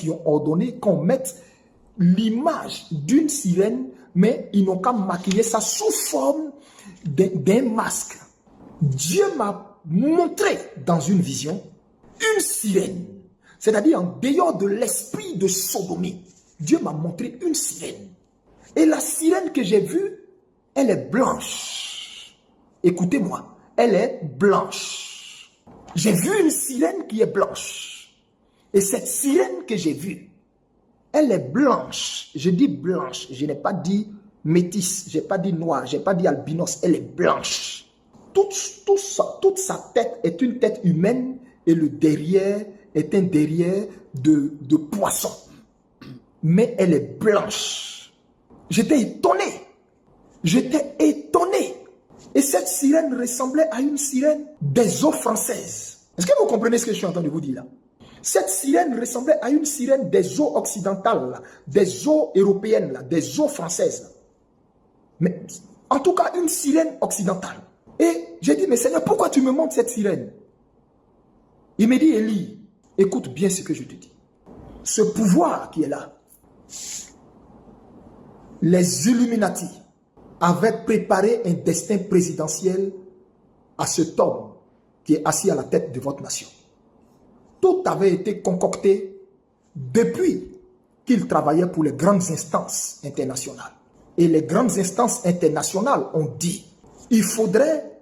qui ont ordonné qu'on mette l'image d'une sirène, mais ils n'ont qu'à maquiller ça sous forme d'un masque. Dieu m'a montré dans une vision une sirène, c'est-à-dire en dehors de l'esprit de sodomie. Dieu m'a montré une sirène. Et la sirène que j'ai vue, elle est blanche. Écoutez-moi, elle est blanche. J'ai vu une sirène qui est blanche. Et cette sirène que j'ai vue, elle est blanche. Je dis blanche, je n'ai pas dit métisse, je n'ai pas dit noir, je n'ai pas dit albinos, elle est blanche. Toute sa tête est une tête humaine et le derrière est un derrière de poisson. Mais elle est blanche. J'étais étonné. J'étais étonné. Et cette sirène ressemblait à une sirène des eaux françaises. Est-ce que vous comprenez ce que je suis en train de vous dire là? Cette sirène ressemblait à une sirène des eaux occidentales, là, des eaux européennes, là, des eaux françaises. Là. Mais en tout cas, une sirène occidentale. Et j'ai dit, mais Seigneur, pourquoi tu me montres cette sirène? Il me dit, Élie, écoute bien ce que je te dis. Ce pouvoir qui est là, les Illuminati avaient préparé un destin présidentiel à cet homme qui est assis à la tête de votre nation. Tout avait été concocté depuis qu'il travaillait pour les grandes instances internationales. Et les grandes instances internationales ont dit, il faudrait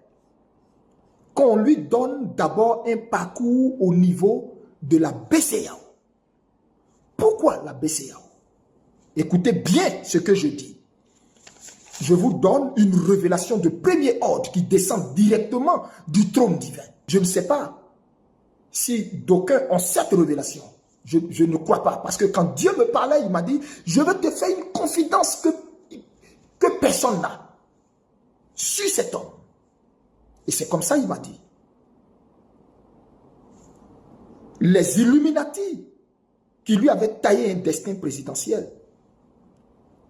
qu'on lui donne d'abord un parcours au niveau de la BCAO. Pourquoi la BCAO? Écoutez bien ce que je dis. Je vous donne une révélation de premier ordre qui descend directement du trône divin. Je ne sais pas si d'aucuns ont cette révélation. Je ne crois pas. Parce que quand Dieu me parlait, il m'a dit, je veux te faire une confidence que personne n'a sur cet homme. Et c'est comme ça il m'a dit. Les Illuminati qui lui avaient taillé un destin présidentiel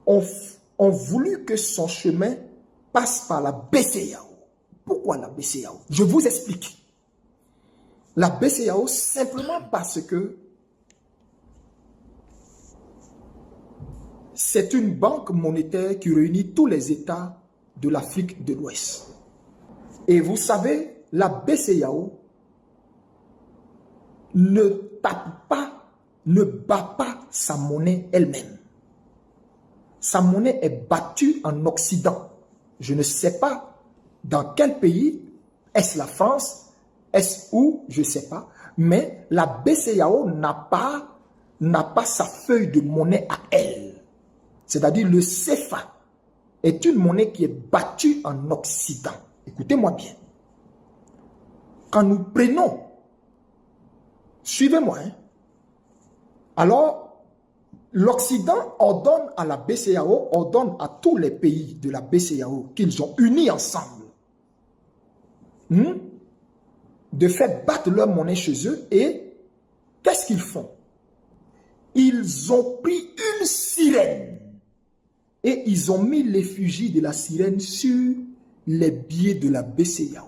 ont voulu que son chemin passe par la BCAO. Pourquoi la BCAO? Je vous explique. La BCAO simplement parce que c'est une banque monétaire qui réunit tous les États de l'Afrique de l'Ouest. Et vous savez, la BCAO ne tape pas, ne bat pas sa monnaie elle-même. Sa monnaie est battue en Occident. Je ne sais pas dans quel pays, est-ce la France, est-ce où, je ne sais pas, mais la BCAO n'a pas sa feuille de monnaie à elle. C'est-à-dire le CFA est une monnaie qui est battue en Occident. Écoutez-moi bien. Quand nous prenons, suivez-moi, hein, alors l'Occident ordonne à la BCAO, ordonne à tous les pays de la BCAO qu'ils ont unis ensemble de faire battre leur monnaie chez eux. Et qu'est-ce qu'ils font? Ils ont pris une sirène et ils ont mis l'effigie de la sirène sur les billets de la BCAO.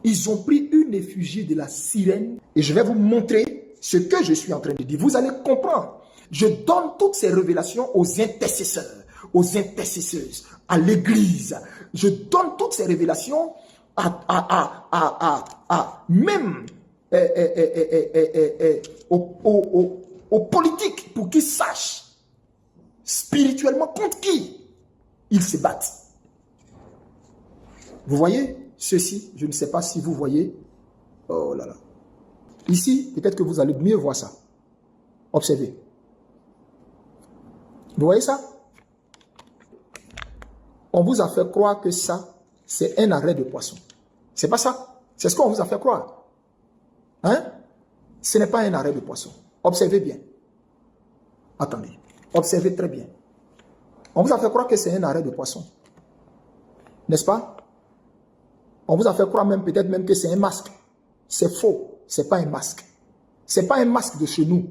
Ils ont pris une effigie de la sirène et je vais vous montrer ce que je suis en train de dire. Vous allez comprendre. Je donne toutes ces révélations aux intercesseurs, aux intercesseuses, à l'église. Je donne toutes ces révélations même aux politiques pour qu'ils sachent spirituellement contre qui ils se battent. Vous voyez ceci? Je ne sais pas si vous voyez. Oh là là. Ici, peut-être que vous allez mieux voir ça. Observez. Vous voyez ça? On vous a fait croire que ça, c'est un arrêt de poisson. C'est pas ça. C'est ce qu'on vous a fait croire. Hein? Ce n'est pas un arrêt de poisson. Observez bien. Attendez. Observez très bien. On vous a fait croire que c'est un arrêt de poisson. N'est-ce pas? On vous a fait croire même peut-être même que c'est un masque. C'est faux. C'est pas un masque. C'est pas un masque de chez nous.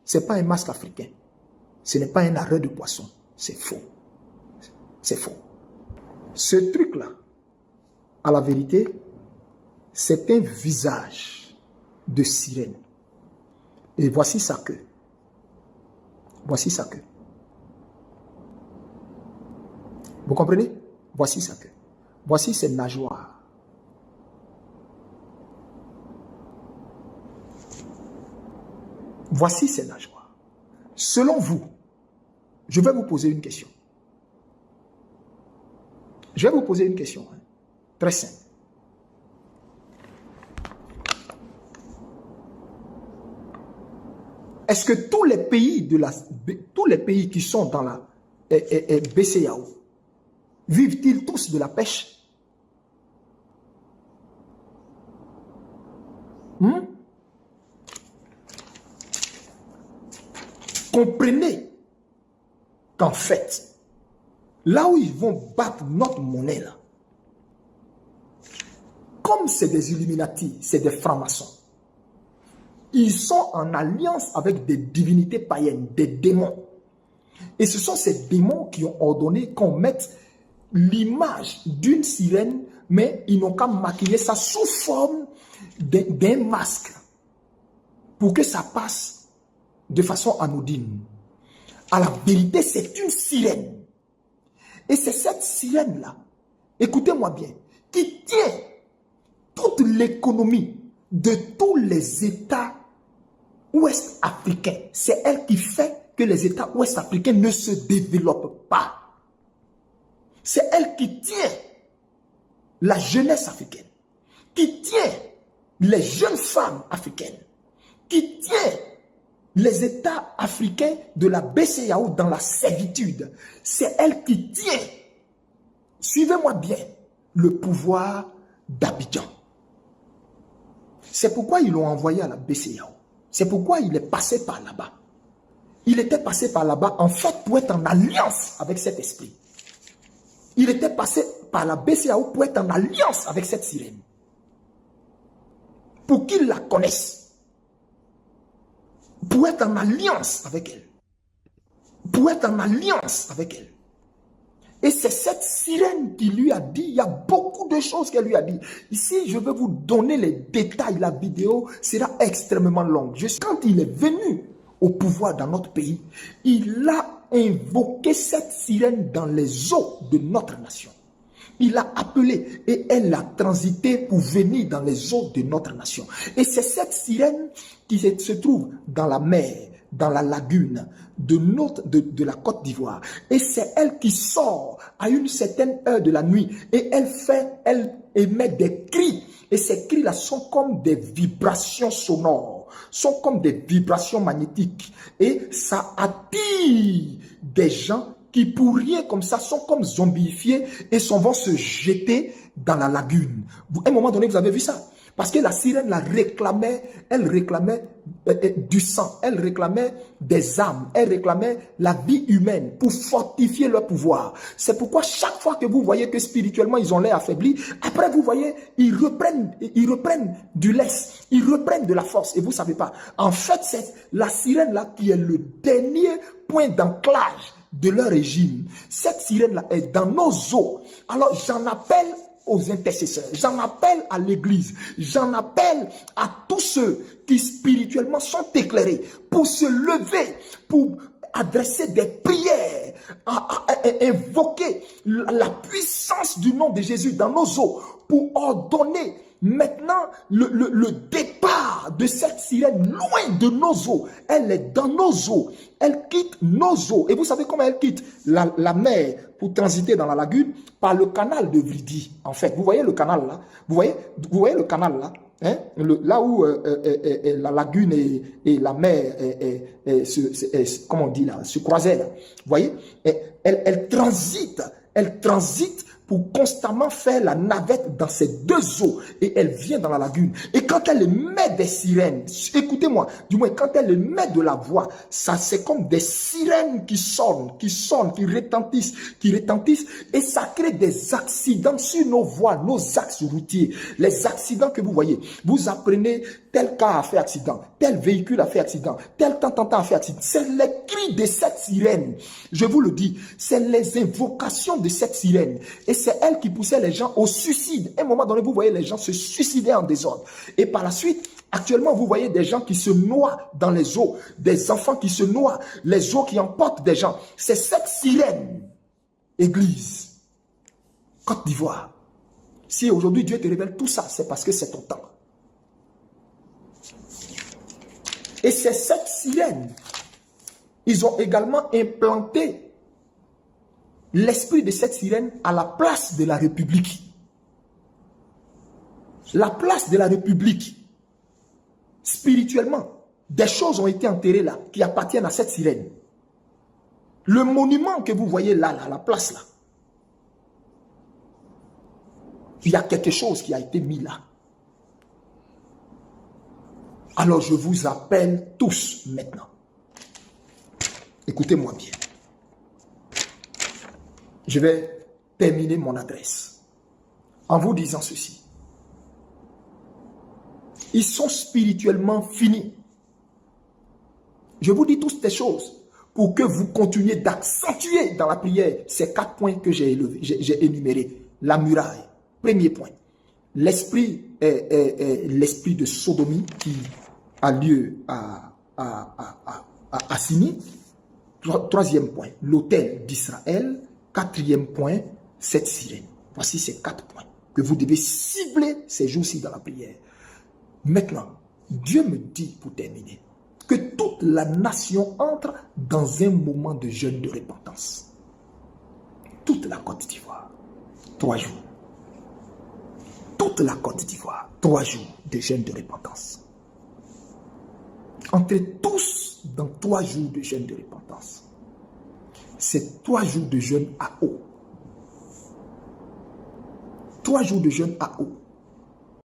C'est pas un masque africain. Ce n'est pas un arrêt de poisson. C'est faux. C'est faux. Ce truc-là, à la vérité, c'est un visage de sirène. Et voici sa queue. Voici sa queue. Vous comprenez? Voici sa queue. Voici ses nageoires. Voici ses nageoires. Selon vous, je vais vous poser une question. Je vais vous poser une question, hein, très simple. Est-ce que tous les pays qui sont dans la BCEAO vivent-ils tous de la pêche? Comprenez qu'en fait, là où ils vont battre notre monnaie, là, comme c'est des Illuminati, c'est des francs-maçons, ils sont en alliance avec des divinités païennes, des démons. Et ce sont ces démons qui ont ordonné qu'on mette l'image d'une sirène, mais ils n'ont qu'à maquiller ça sous forme d'un masque pour que ça passe de façon anodine. À la vérité, c'est une sirène. Et c'est cette sirène-là, écoutez-moi bien, qui tient toute l'économie de tous les États ouest africains. C'est elle qui fait que les États ouest africains ne se développent pas. C'est elle qui tient la jeunesse africaine, qui tient les jeunes femmes africaines, qui tient les États africains de la BCEAO dans la servitude. C'est elle qui tient, suivez-moi bien, le pouvoir d'Abidjan. C'est pourquoi ils l'ont envoyé à la BCEAO. C'est pourquoi il est passé par là-bas. Il était passé par là-bas, en fait, pour être en alliance avec cet esprit. Il était passé par la BCEAO pour être en alliance avec cette sirène. Pour qu'ils la connaissent. Pour être en alliance avec elle. Pour être en alliance avec elle. Et c'est cette sirène qui lui a dit, il y a beaucoup de choses qu'elle lui a dit. Ici, je vais vous donner les détails, la vidéo sera extrêmement longue. Quand il est venu au pouvoir dans notre pays, il a invoqué cette sirène dans les eaux de notre nation. Il l'a appelée et elle a transité pour venir dans les eaux de notre nation. Et c'est cette sirène qui se trouve dans la mer, dans la lagune de la Côte d'Ivoire. Et c'est elle qui sort à une certaine heure de la nuit et elle émet des cris. Et ces cris-là sont comme des vibrations sonores, sont comme des vibrations magnétiques. Et ça attire des gens qui pour rien comme ça sont comme zombifiés et vont se jeter dans la lagune. À un moment donné, vous avez vu ça? Parce que la sirène la réclamait, elle réclamait du sang, elle réclamait des âmes, elle réclamait la vie humaine pour fortifier leur pouvoir. C'est pourquoi chaque fois que vous voyez que spirituellement ils ont l'air affaiblis, après vous voyez, ils reprennent du lest, ils reprennent de la force. Et vous ne savez pas, en fait c'est la sirène là qui est le dernier point d'ancrage de leur régime. Cette sirène là est dans nos eaux. Alors j'en appelle aux intercesseurs, j'en appelle à l'église, j'en appelle à tous ceux qui spirituellement sont éclairés pour se lever, pour adresser des prières, à invoquer la puissance du nom de Jésus dans nos eaux, pour ordonner maintenant le départ de cette sirène loin de nos eaux. Elle est dans nos eaux, elle quitte nos eaux. Et vous savez comment elle quitte la mer pour transiter dans la lagune? Par le canal de Vridi. En fait, vous voyez le canal là? Vous voyez le canal là? Hein? Là où la lagune et la mer comment on dit là, se croisaient là. Vous voyez? Elle transite pour constamment faire la navette dans ces deux eaux. Et elle vient dans la lagune. Et quand elle met des sirènes, écoutez-moi, du moins quand elle met de la voix, ça c'est comme des sirènes qui sonnent, qui retentissent. Et ça crée des accidents sur nos voies, nos axes routiers. Les accidents que vous voyez, vous apprenez tel car a fait accident, tel véhicule a fait accident, tel temps a fait accident. C'est les cris de cette sirène. Je vous le dis, c'est les invocations de cette sirène. Et c'est elle qui poussait les gens au suicide. À un moment donné, vous voyez les gens se suicider en désordre. Et par la suite, Actuellement, vous voyez des gens qui se noient dans les eaux, des enfants qui se noient, les eaux qui emportent des gens. C'est cette sirène, Église, Côte d'Ivoire. Si aujourd'hui Dieu te révèle tout ça, c'est parce que c'est ton temps. Et c'est cette sirène. Ils ont également implanté l'esprit de cette sirène à la place de la République. La place de la République. Spirituellement, des choses ont été enterrées là, qui appartiennent à cette sirène. Le monument que vous voyez là, la place là, il y a quelque chose qui a été mis là. Alors je vous appelle tous maintenant. Écoutez-moi bien. Je vais terminer mon adresse en vous disant ceci. Ils sont spirituellement finis. Je vous dis toutes ces choses pour que vous continuiez d'accentuer dans la prière ces 4 points que j'ai énumérés. La muraille, premier point. L'esprit de sodomie qui a lieu à Sini. Troisième point, l'autel d'Israël. Quatrième point, cette sirène. Voici ces 4 points que vous devez cibler ces jours-ci dans la prière. Maintenant, Dieu me dit, pour terminer, que toute la nation entre dans un moment de jeûne de repentance. Toute la Côte d'Ivoire, 3 jours. Toute la Côte d'Ivoire, 3 jours de jeûne de repentance. Entrez tous dans 3 jours de jeûne de repentance. C'est 3 jours de jeûne à eau. 3 jours de jeûne à eau.